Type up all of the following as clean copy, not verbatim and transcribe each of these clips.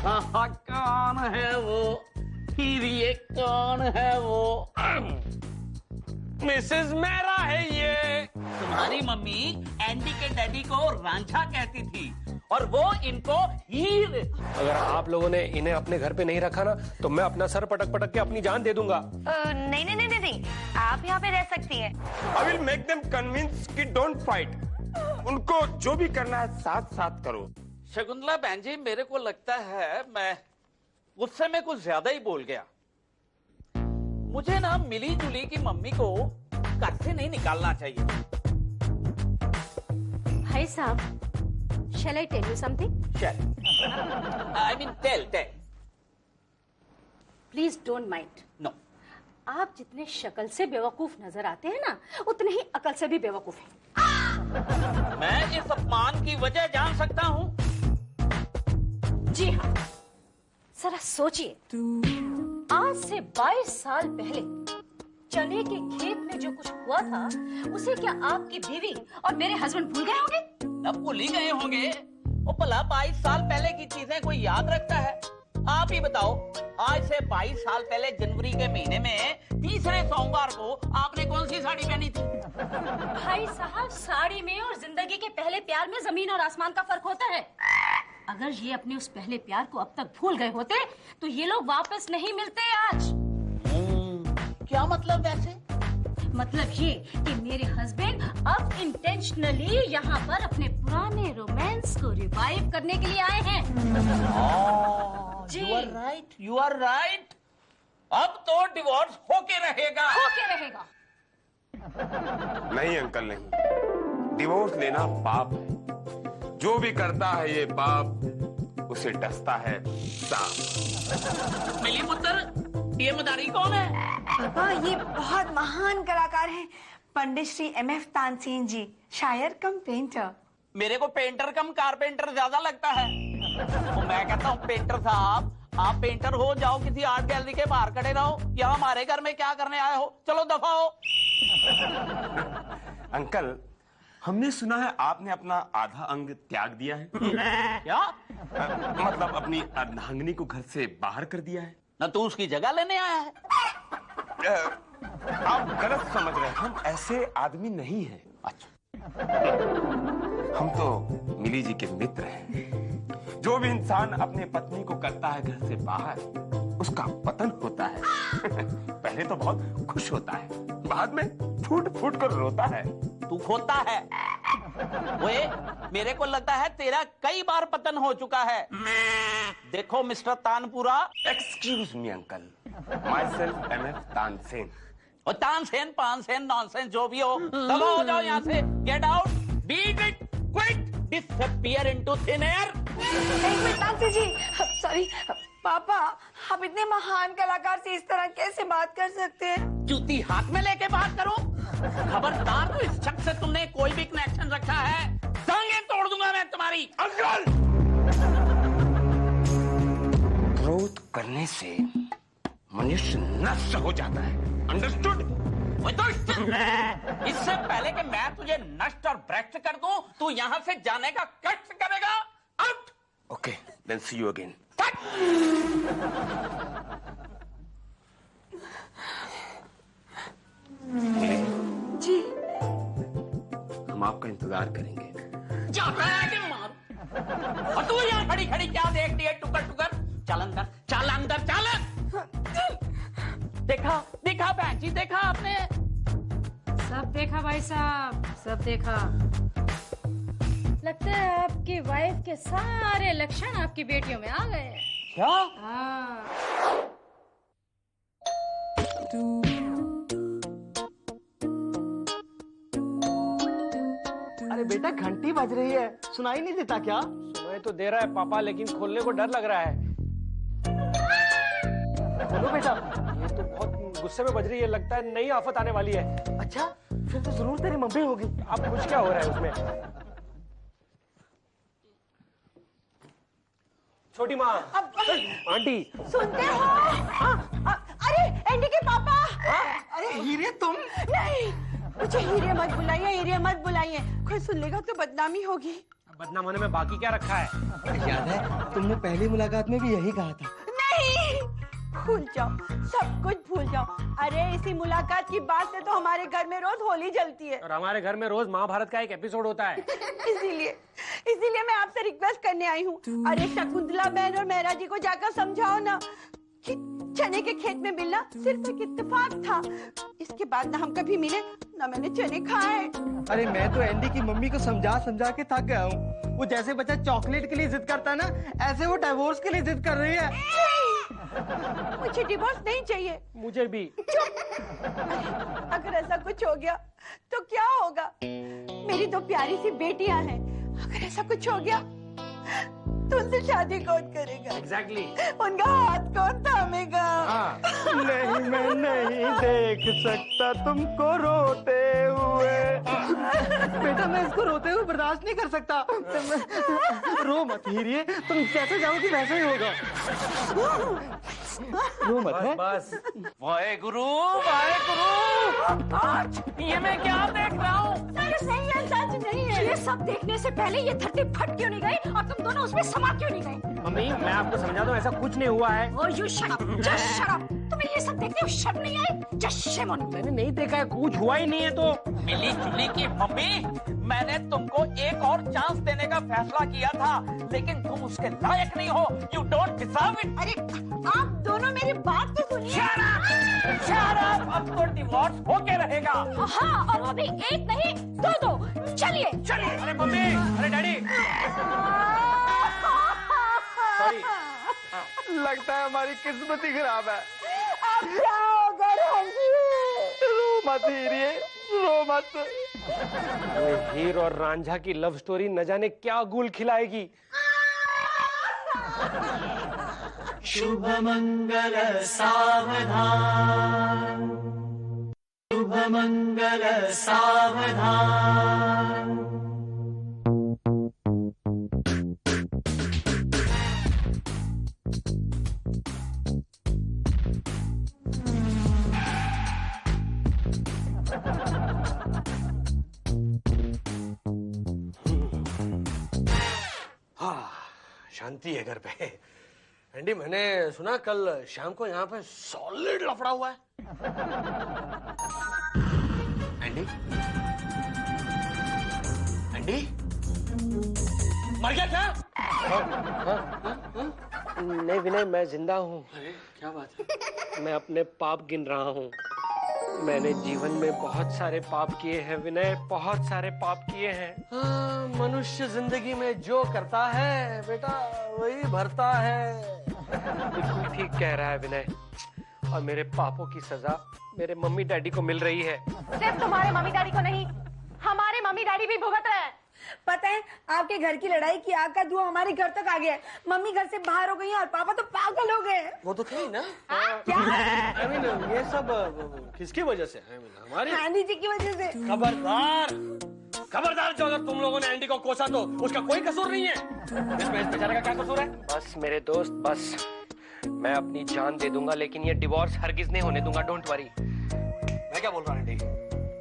कौन है वो, फिर ये कौन है वो? मिसेस मेहरा है ये। तुम्हारी मम्मी एंडी के डैडी को रांझा कहती थी और वो इनको हीर। अगर आप लोगों ने इन्हें अपने घर पे नहीं रखा ना तो मैं अपना सर पटक पटक के अपनी जान दे दूंगा। नहीं नहीं नहीं नहीं, आप यहाँ पे रह सकती हैं। I will make them convince कि don't fight। उनको जो भी करना है साथ साथ करो। शकुंतला बहन जी, मेरे को लगता है मैं गुस्से में कुछ ज्यादा ही बोल गया। मुझे ना मिली जुली की मम्मी को घर से नहीं निकालना चाहिए। भाई साहब, shall I tell you something? I mean tell। Please don't mind। No। आप जितने शक्ल से बेवकूफ नजर आते हैं ना, उतने ही अकल से भी बेवकूफ हैं। मैं इस अपमान की वजह जान सकता हूँ? जी हाँ, जरा सोचिए, आज से 22 साल पहले चने के खेत में जो कुछ हुआ था, उसे क्या आपकी बीवी और मेरे हस्बैंड भूल गए होंगे? अब भूल ही गए होंगे। वो भला 22 साल पहले की चीजें कोई याद रखता है? आप ही बताओ, आज से 22 साल पहले जनवरी के महीने में तीसरे सोमवार को आपने कौन सी साड़ी पहनी थी? भाई साहब, साड़ी में और जिंदगी के पहले प्यार में जमीन और आसमान का फर्क होता है। अगर ये अपने उस पहले प्यार को अब तक भूल गए होते तो ये लोग वापस नहीं मिलते आज। क्या मतलब वैसे? मतलब ये कि मेरे हस्बैंड अब इंटेंशनली यहाँ पर अपने पुराने रोमांस को रिवाइव करने के लिए आए हैं। जी। You are right। अब तो डिवोर्स होके रहेगा। नहीं अंकल नहीं, डिवोर्स लेना पाप है। जो भी करता है ये पाप, उसे डसता है सांप। मिली पुत्र, ये मदारी कौन है? पापा, ये बहुत महान कलाकार हैं, पंडित श्री MF तानसेन जी, शायर कम पेंटर। मेरे को पेंटर कम कारपेंटर ज्यादा लगता है। तो मैं कहता हूँ पेंटर साहब, आप पेंटर हो जाओ, किसी आर्ट गैलरी के बाहर खड़े रहो। यहाँ हमारे घर में क्या करने आए हो? चलो दफा हो। अंकल, हमने सुना है आपने अपना आधा अंग त्याग दिया है। क्या? मतलब अपनी अर्धांगिनी को घर से बाहर कर दिया है। ना तू उसकी जगह लेने आया है? आप गलत समझ रहे हैं, हम ऐसे आदमी नहीं हैं। अच्छा। हम तो मिली जी के मित्र हैं। जो भी इंसान अपने पत्नी को करता है घर से बाहर, उसका पतन होता है। पहले तो बहुत खुश होता है, बाद में फूट फूट कर रोता है। तू खोता है। ओए, मेरे को लगता है तेरा कई बार पतन हो चुका है। देखो mister tanpura. Excuse me uncle, my self MF Tansen. और तानसेन पानसेन नॉनसेंस जो भी हो, चलो हो जाओ यहाँ से। Get out, beat it, quit, disappear into thin air. एक minute Tansen ji, sorry papa, आप इतने महान कलाकार से इस तरह कैसे बात कर सकते हैं? जूती हाथ में लेके बात करो। खबरदार, तो इस शख्स से तुमने कोई भी कनेक्शन रखा है, टांगें तोड़ दूंगा मैं तुम्हारी। अंकल, क्रोध करने से मनुष्य नष्ट हो जाता है, अंडरस्टूड? इससे पहले कि मैं तुझे नष्ट और भ्रष्ट कर दूं, तू यहाँ से जाने का कष्ट करेगा। Out. Okay, then see you again. जी, हम आपका इंतजार करेंगे। जाता है कि मार। और तू यहाँ खड़ी खड़ी क्या देख रही है? टुकर टुकर, चल अंदर, चल अंदर, चल। देखा देखा बहन जी, देखा आपने? सब देखा भाई साहब, सब देखा। लगता है आपकी वाइफ के सारे लक्षण आपकी बेटियों में आ गए हैं। क्या? हाँ। अरे बेटा, घंटी बज रही है, सुनाई नहीं देता क्या? सुनाई तो दे रहा है पापा, लेकिन खोलने को डर लग रहा है। बोलो बेटा, ये तो बहुत गुस्से में बज रही है, लगता है नई आफत आने वाली है। अच्छा, फिर तो जरूर तेरी मम्मी होगी। अब कुछ क्या हो रहा है उसमें? छोटी माँ, आंटी, सुनते हो? अरे एंडी के पापा। अरे हीरे, तुम? नहीं, मुझे हीरे मत बुलाइए, हीरे मत बुलाइए, कोई सुन लेगा तो बदनामी होगी। बदनाम होने में बाकी क्या रखा है? याद है तुमने पहली मुलाकात में भी यही कहा था। नहीं, भूल जाओ, सब कुछ भूल जाओ। अरे इसी मुलाकात की बात से तो हमारे घर में रोज होली जलती है और हमारे घर में रोज महाभारत का एक एपिसोड होता है। इसीलिए मैं आपसे रिक्वेस्ट करने आई हूँ। अरे शकुंतला बहन और मेहरा जी को जाकर समझाओ ना कि चने के खेत में मिलना सिर्फ एक इत्तेफाक था। इसके बाद ना हम कभी मिले ना मैंने चने खाए। अरे मैं तो एंडी की मम्मी को समझा समझा के थक गया हूँ। वो जैसे बच्चा चॉकलेट के लिए जिद करता है ना, ऐसे वो डिवोर्स के लिए जिद कर रही है। मुझे डिवोर्स नहीं चाहिए। मुझे भी। अगर ऐसा कुछ हो गया तो क्या होगा? मेरी दो प्यारी सी बेटियां हैं। अगर ऐसा कुछ हो गया तो उनसे शादी कौन करेगा? एग्जैक्टली। उनका हाथ कौन थामेगा? नहीं, मैं नहीं देख सकता तुमको रोते हुए। बेटा मैं इसको रोते हुए बर्दाश्त नहीं कर सकता। रो मत हीरिए, तुम जैसे जाओगी वैसे ही होगा। रो मत है? बस। वाहे गुरु, वाहे गुरु। ये मैं क्या देख रहा हूँ? सच नहीं है, सच नहीं है। ये सब देखने से पहले ये धरती फट क्यों नहीं गई और तुम दोनों उसमें समा क्यों नहीं गए? मम्मी मैं आपको समझा दूं, ऐसा कुछ नहीं हुआ है। Oh, you shut up, just shut up. तुम्हें ये सब देखते हो शर्म नहीं आई? Just shame on you. मैंने नहीं देखा है, कुछ हुआ ही नहीं है तो। मिली जुली की मम्मी, मैंने तुमको एक और चांस देने का फैसला किया था, लेकिन तुम उसके लायक नहीं हो। You don't deserve it. अरे आप दोनों मेरी बात तो सुनिए। Shut up! अब तो डिवोर्स होके रहेगा। हाँ, और वो भी एक नहीं, दो। चलिए। चलिए। अरे मम्मी, अरे डैडी। सॉरी। लगता है हमारी किस्मत ही खराब है। अब क्या होगा रो मत हीरिए, रो मत। ये हीर और रांझा की लव स्टोरी न जाने क्या गुल खिलाएगी। शुभ मंगल सावधान, शुभ मंगल सावधान। शांति है घर पे। एंडी मैंने सुना कल शाम को यहाँ पे सॉलिड लफड़ा हुआ है। एंडी, एंडी मर गया क्या? नहीं विनय, मैं जिंदा हूँ। अरे क्या बात है? मैं अपने पाप गिन रहा हूँ। मैंने जीवन में बहुत सारे पाप किए हैं विनय, बहुत सारे पाप किए हैं। मनुष्य जिंदगी में जो करता है बेटा वही भरता है। बिल्कुल ठीक कह रहा है विनय, और मेरे पापों की सजा मेरे मम्मी डैडी को मिल रही है। सिर्फ तुम्हारे मम्मी डैडी को नहीं, हमारे मम्मी डैडी भी भुगत रहे हैं। पता है आपके घर की लड़ाई की आग का धुआं हमारे घर तक आ गया है। मम्मी घर से बाहर हो गई है और पापा तो पागल हो गए। वो तो थी ना। क्या? I mean, ये सब किसकी वजह से? हमारी आंटी जी की वजह से। खबरदार, खबरदार जो अगर तुम लोगों ने एंडी को कोसा तो उसका कोई कसूर नहीं है। इसमें इस बेचारे का क्या कसूर है? बस मेरे दोस्त, बस मैं अपनी जान दे दूंगा, लेकिन ये डिवोर्स हरगिज नहीं होने दूंगा। Don't worry. मैं क्या बोल रहा हूँ एंडी,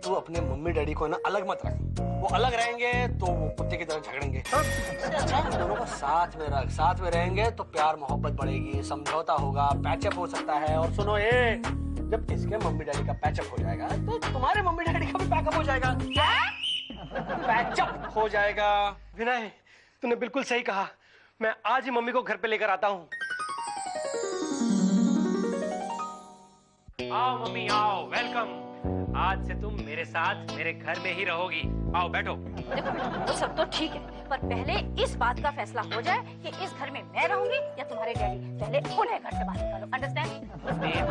तू अपने मम्मी डैडी को ना अलग मत रख। वो अलग रहेंगे तो वो कुत्ते की तरह झगड़ेंगे। अच्छा, दोनों को साथ में रख। साथ में रहेंगे तो प्यार मोहब्बत बढ़ेगी, समझौता होगा, पैचअप हो सकता है। और सुनो ये, जब इसके मम्मी डैडी का पैचअप हो जाएगा तो तुम्हारे मम्मी डैडी का भी पैकअप हो जाएगा। क्या? पैचअप हो जाएगा। विनय तूने बिल्कुल सही कहा। मैं आज ही मम्मी को घर पे लेकर आता हूँ। आओ मम्मी आओ, वेलकम। आज से तुम मेरे साथ मेरे घर में ही रहोगी। आओ बैठो। देखो वो सब तो ठीक है, पर पहले इस बात का फैसला हो जाए कि इस घर में मैं रहूंगी या तुम्हारे डैडी। पहले उन्हें घर से बाहर निकालो, अंडरस्टैंड?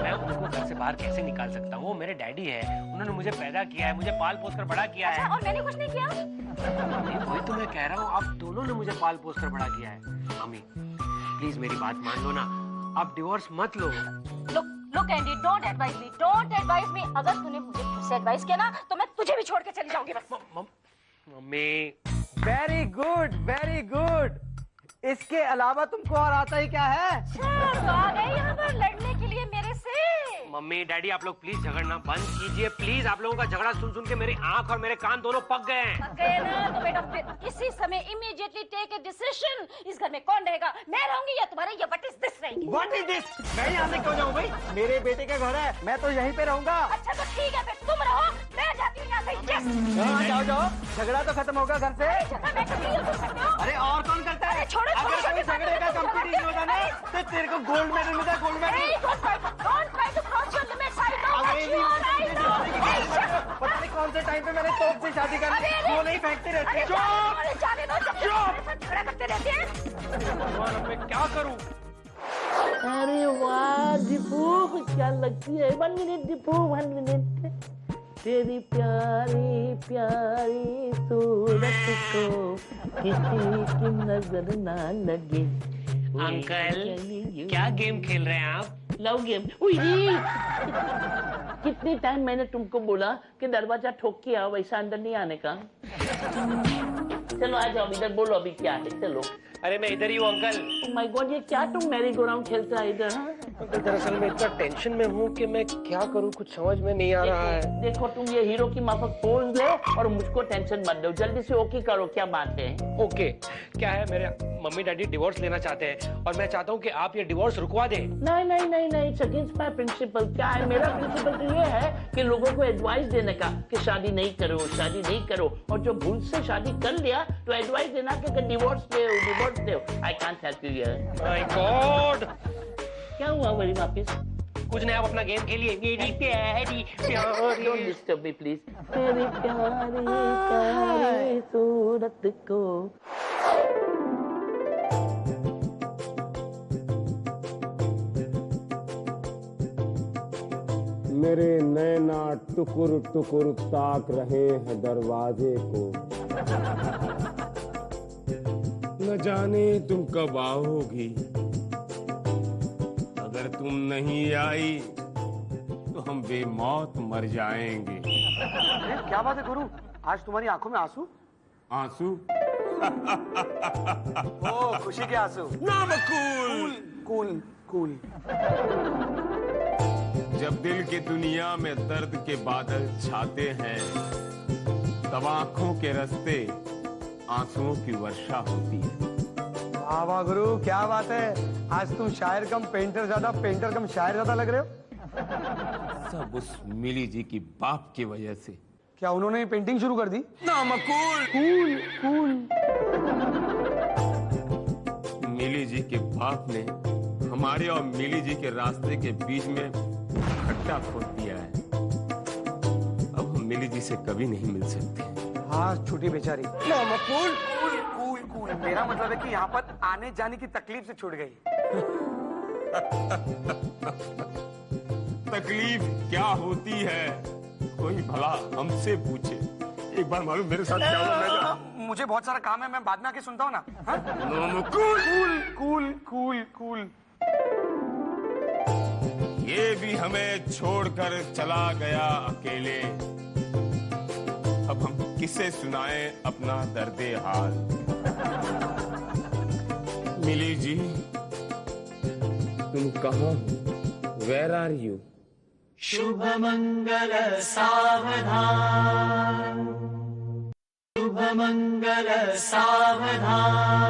मैं उनको घर से बाहर कैसे निकाल सकता हूँ? वो मेरे डैडी है, उन्होंने मुझे पैदा किया है, मुझे पाल पोस कर बड़ा किया है। और मैंने कुछ नहीं किया? वही तो मैं कह रहा हूँ, आप दोनों ने मुझे पाल पोस कर बड़ा किया है। मम्मी प्लीज मेरी बात मान लो ना, आप डिवोर्स मत लो। Look Andy, don't advise me, don't advise me. अगर तूने मुझे फिर से एडवाइस किया ना तो मैं तुझे भी छोड़ के चली जाऊंगी बस। Mummy very good, very good. इसके अलावा तुमको और आता ही क्या है? तो आ गए यहाँ पर लड़ने के लिए मेरे से। मम्मी डैडी आप लोग प्लीज झगड़ना बंद कीजिए प्लीज। आप लोगों का झगड़ा सुन सुन के मेरी आंख और मेरे कान दोनों पक गए हैं। पक गए ना तो बेटा फिर इसी समय इमीडिएटली टेक ए डिसीजन। इस घर में कौन रहेगा, मैं रहूंगी या तुम्हारे ये व्हाट इज दिस रहेंगे? What is this? मैं यहाँ से क्यों जाऊँ भाई? मेरे बेटे का घर है, मैं तो यहीं पे रहूंगा। अच्छा तो ठीक है फिर तुम रहो, मैं जाती हूँ यहाँ से। Yes! हाँ, जाओ जाओ, झगड़ा तो खत्म होगा घर से। झगड़ा मैं करती हूँ, तुम करते हो। अरे और कौन करता है? अरे छोड़ो, अगर छोड़ो, कोई छोड़ो, झगड़े का छोड़ो, कंपटीशन होता ना तो तेरे को गोल्ड मेडल मिलता, gold medal. Hey, don't try to cross your limits. I know what अंग्रेजी you are. I know. Hey, shut up. पता नहीं कौन से टाइम पे मैंने तोप से शादी कर ली, वो नहीं फेंकते रहते। अरे जाने दो, जब मेरे साथ झगड़ा करते रहते हैं। भगवान अब मैं क्या करूं? अरे वाह दीपू, क्या लगती है। 1 मिनट दीपू, 1 मिनट। तेरी प्यारी प्यारी सूरत को किसी की नजर ना लगे। अंकल क्या गेम खेल रहे हैं आप? Love game. कितने टाइम मैंने तुमको बोला कि दरवाजा ठोक के आओ, वैसा अंदर नहीं आने का। चलो आ जाओ इधर, बोलो अभी क्या है, चलो। अरे मैं इधर ही हूँ अंकल। ओह माय गॉड, ये क्या तुम मैरी गो राउंड खेलता है इधर? अंकल दरअसल मैं इतना टेंशन में हूँ कि मैं क्या करूँ, कुछ समझ में नहीं आ रहा है। देखो तुम ये हीरो की माफक पोज लो और मुझको टेंशन मत दो, जल्दी से ओके करो, क्या बात है? ओके, क्या है, मेरे मम्मी डैडी डिवोर्स लेना चाहते हैं और मैं चाहता हूँ कि आप ये डिवोर्स रुकवा दें। नहीं नहीं नहीं नहीं, इट्स अगेंस्ट माय प्रिंसिपल। क्या है, मेरा प्रिंसिपल तो ये है कि लोगों को एडवाइस देने का कि शादी नहीं करो, शादी नहीं करो, और जो भूल से शादी कर लिया तो एडवाइस देना कि डिवोर्स दो, डिवोर्स दो। I can't help you here. My God, क्या हुआ वही वापस? कुछ नहीं, आप अपना गेम खेलिए। मेरी प्यारी प्यारी, डोंट डिस्टर्ब मी प्लीज। तेरी प्यारी प्यारी सूरत को। मेरे नैना टुकुर टुकुर ताक रहे हैं दरवाजे को। न जाने तुम कब आओगी, अगर तुम नहीं आई तो हम बेमौत मर जाएंगे। क्या बात है गुरु, आज तुम्हारी आंखों में आंसू? आंसू? ओ खुशी के आंसू। नामकूल। Cool cool. जब दिल की दुनिया में दर्द के बादल छाते हैं तब आंखों के रास्ते आंसुओं की वर्षा होती है। वाह वाह गुरु, क्या बात है। आज तुम शायर कम पेंटर ज्यादा, पेंटर कम शायर ज्यादा लग रहे हो। सब उस मिली जी की बाप की वजह से। क्या उन्होंने पेंटिंग शुरू कर दी? नामकूल। Cool cool. मिली जी के बाप ने हमारे और मिली जी के रास्ते के बीच में खड्डा खोद दिया है। अब हम मिली जी से कभी नहीं मिल सकते। हाँ छुट्टी बेचारी। नामकूल। Cool cool cool. मेरा मतलब है कि यहाँ पर आने जाने की तकलीफ से छूट गई। तकलीफ क्या होती है कोई भला हमसे पूछे। एक बार मालूम मेरे साथ क्या हुआ? मुझे बहुत सारा काम है, मैं बाद में आके सुनता हूँ ना। हाँ? नामकूल। Cool cool cool cool. ये भी हमें छोड़कर चला गया अकेले। अब हम किसे सुनाएं अपना दर्दे हाल। मिली जी तुम कहाँ हो? Where are you? शुभ मंगल सावधान, शुभ मंगल सावधान।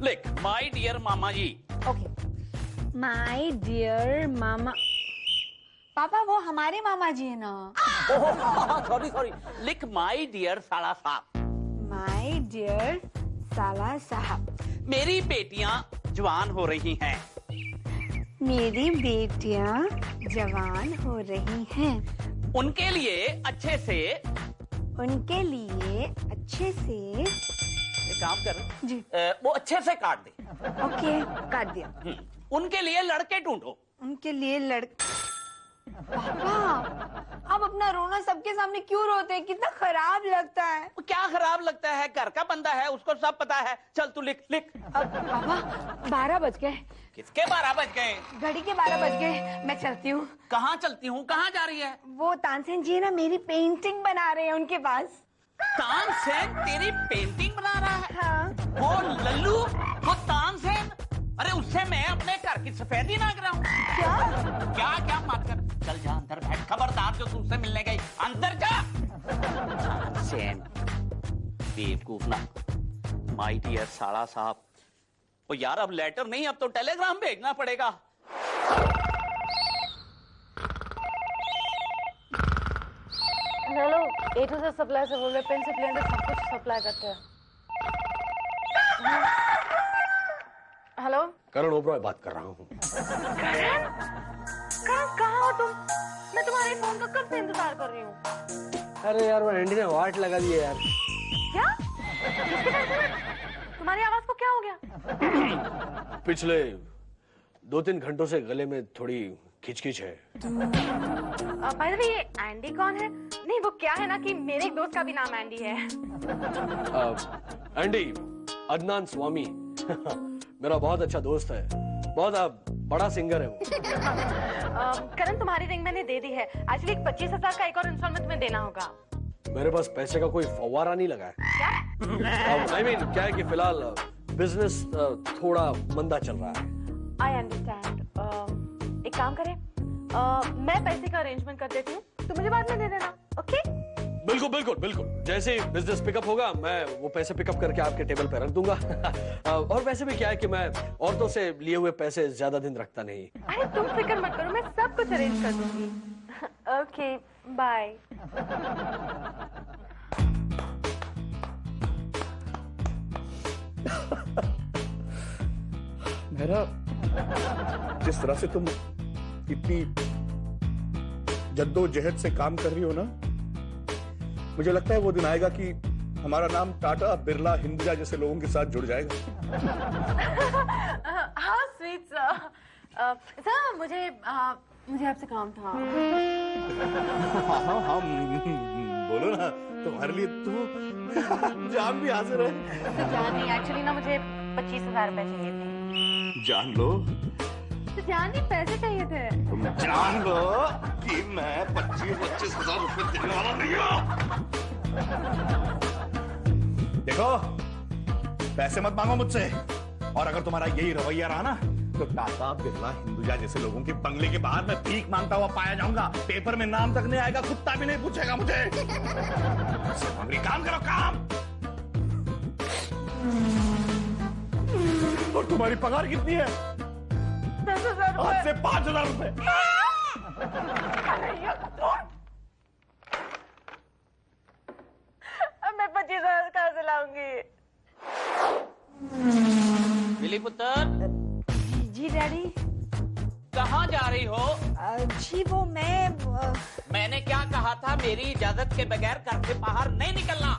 लिख माय डियर मामा जी। ओके, माय डियर मामा। पापा वो हमारे मामा जी है ना। सॉरी सॉरी, लिख माय डियर साला साहब। माय डियर साला साहब। मेरी बेटियां जवान हो रही हैं। मेरी बेटियां जवान हो रही हैं। उनके लिए अच्छे से एक काम कर जी। वो अच्छे से काट दे। ओके, काट दिया। उनके लिए लड़के ढूंढो। उनके लिए पापा आप अपना रोना सबके सामने क्यों रोते हैं? कितना खराब लगता है। क्या खराब लगता है? घर का बंदा है, उसको सब पता है। चल तू लिख लिख। अब पापा 12 बज गए। किसके 12 बज गए? घड़ी के 12 बज गए। मैं चलती हूँ। कहाँ चलती हूँ? कहाँ जा रही है? वो तानसेन जी है ना, मेरी पेंटिंग बना रहे हैं उनके पास। तानसेन तेरी पेंटिंग बना रहा है? हाँ। वो लल्लू, वो तानसेन, अरे उससे मैं अपने घर की सफेदी ना कराऊं? क्या? क्या क्या मत कर, चल जा अंदर बैठ, खबरदार जो तुमसे मिलने गई, अंदर जा। सेम बेवकूफ ना, माय डियर साला साहब। ओ यार अब लेटर नहीं, अब तो टेलीग्राम भेजना पड़ेगा। Hello, A to Z supply से बोल रहे, पेन से प्लेन सब कुछ सप्लाई करते हैं। हेलो, करण ओबरॉय बात कर रहा हूँ। करण, कहाँ हो तुम? मैं तुम्हारे फोन का कब से इंतजार कर रही हूँ। अरे यार वो एंडी ने वाट लगा दी है यार। क्या? किसके टेंशन? तुम्हारी आवाज को क्या हो गया? पिछले 2-3 घंटों से गले में थोड़ी खिचखिच है। बाय द वे, ये एंडी कौन है? नहीं वो क्या है ना कि मेरे एक दोस्त का भी नाम एंडी है। एंडी, अदनान स्वामी मेरा बहुत अच्छा दोस्त है, बहुत बड़ा सिंगर है वो। करण तुम्हारी रिंग मैंने दे दी है। एक्चुअली 25,000 का एक और इंस्टॉलमेंट तुम्हें देना होगा। मेरे पास पैसे का कोई फव्वारा नहीं लगा है। क्या? I mean, क्या है कि फिलहाल बिजनेस थोड़ा मंदा चल रहा है। I understand. एक काम करें, मैं पैसे का अरेंजमेंट कर देती हूँ, तो मुझे बाद में दे देना, ओके? बिल्कुल बिल्कुल बिल्कुल, जैसे ही बिजनेस पिकअप होगा मैं वो पैसे पिकअप करके आपके टेबल पे रख दूंगा। और वैसे भी क्या है कि मैं औरतों से लिए हुए पैसे ज्यादा दिन रखता नहीं। अरे तुम फिक्र मत करो, मैं सब कुछ अरेंज कर दूंगी। Okay, bye. मेरा जिस तरह से तुम इतनी जद्दोजहद से काम कर रही हो ना, मुझे लगता है वो दिन आएगा कि हमारा नाम टाटा, बिरला, हिंदुजा जैसे लोगों के साथ जुड़ जाएगा। हाँ स्वीट सर, मुझे आपसे काम था। हाँ, बोलो ना, तुम्हारे लिए तो जान भी हाजिर है। जान नहीं, एक्चुअली ना मुझे 25,000 रुपए चाहिए थे। जान लो, तो जान नहीं, पैसे चाहिए थे। तुम जान लो कि मैं 25,000 रुपए देने वाला नहीं हूँ। देखो, पैसे मत मांगो मुझसे, और अगर तुम्हारा यही रवैया रहा ना, तो टाटा, बिरला, हिंदुजा जैसे लोगों के बंगले के बाहर मैं भीख मांगता हुआ पाया जाऊंगा। पेपर में नाम तक नहीं आएगा, कुत्ता भी नहीं पूछेगा मुझे। काम करो, काम। और तुम्हारी पगार कितनी है? 10,000 रुपए। आज से 5,000 रुपए। अब मैं 25,000 कहाँ से लाऊंगी? मिली पुत्र, जी डैडी। कहाँ जा रही हो? जी वो मैंने क्या कहा था, मेरी इजाजत के बगैर घर से बाहर नहीं निकलना।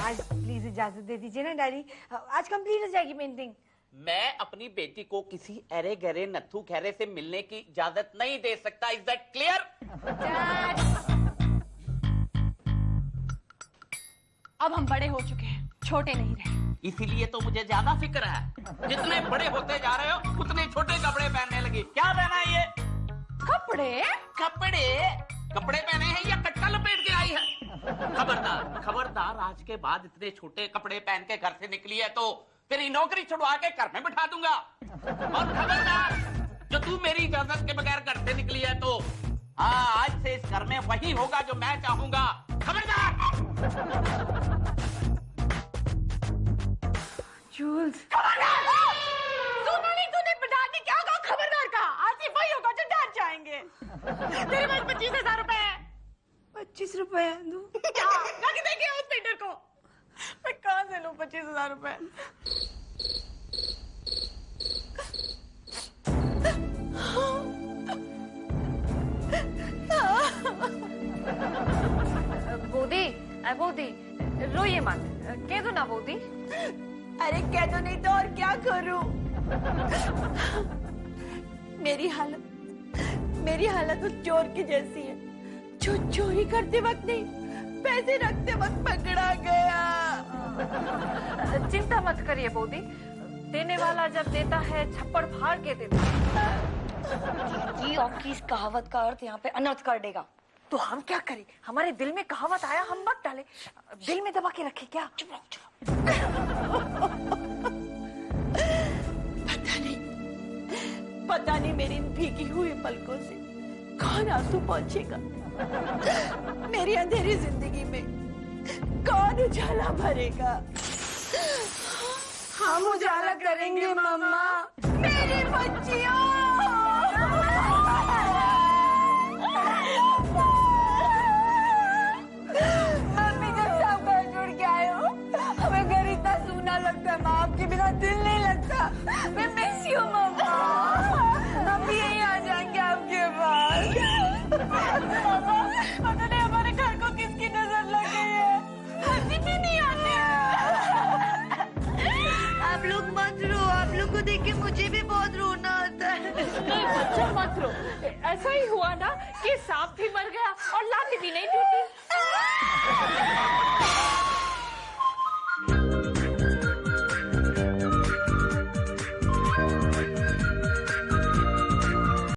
आज प्लीज इजाजत दे दीजिए ना डैडी, आज कंप्लीट हो जाएगी पेंटिंग। मैं अपनी बेटी को किसी अरे गहरे नत्थू खैरे से मिलने की इजाजत नहीं दे सकता। Is that clear? अब हम बड़े हो चुके हैं, छोटे नहीं रहे। इसीलिए तो मुझे ज्यादा फिक्र है। जितने बड़े होते जा रहे हो उतने छोटे कपड़े पहनने लगी। क्या पहना है ये? कपड़े? कपड़े पहने हैं या कट्टा लपेट के आई है? खबरदार, खबरदार, आज के बाद इतने छोटे कपड़े पहन के घर से निकली है तो तेरी नौकरी छुड़वा के घर में बिठा दूंगा। और खबरदार, जो तू मेरी इजाजत के बगैर घर से निकली है तो हाँ, आज से इस घर में वही होगा जो मैं चाहूंगा। खबरदार। जूल्स, सुना नहीं तूने? पिटाने क्या कहा? खबरदार का, आज ही वही होगा जो डर जाएंगे। तेरे पास 25,000 रुपए है। 25 रुपए दूं? क्या? जाके देखिए उस पेंटर को। मैं कहाँ से लूं 25,000 रुपए? बोदी, रोइए मत, कह दो ना बोदी। अरे कह दो नहीं तो और क्या करूं? मेरी हालत उस चोर की जैसी है जो चोरी करते वक्त नहीं, पैसे रखते वक्त पकड़ा गया। चिंता मत करिए बोदी, देने वाला जब देता है छप्पड़ फाड़ के देता है। ये आपकी इस कहावत का अर्थ यहाँ पे अनर्थ कर देगा। तो हम क्या करें? हमारे दिल में कहावत आया, हम मत डाले, दिल में दबा के रखे क्या? पता नहीं मेरी इन भीगी हुई पलकों से कौन आंसू पहुंचेगा? मेरी अंधेरी जिंदगी में कौन उजाला भरेगा? हम उजाला करेंगे मम्मा। मेरी बच्चियों। मम्मी जब से आप घर छोड़ के आए हो हमें घर इतना सूना लगता है, माँ आपके बिना दिल नहीं लगता। मैं मिस यू मम्मा। हम भी यहीं आ जाएंगे आपके पास। पता नहीं हमारे घर को किसकी नजर लग गई है, हंसी भी नहीं आती। आप लोग मत रो, आप लोग को देख के मुझे भी बहुत रोना आता है। नहीं बच्चा मत रो। ऐसा ही हुआ ना कि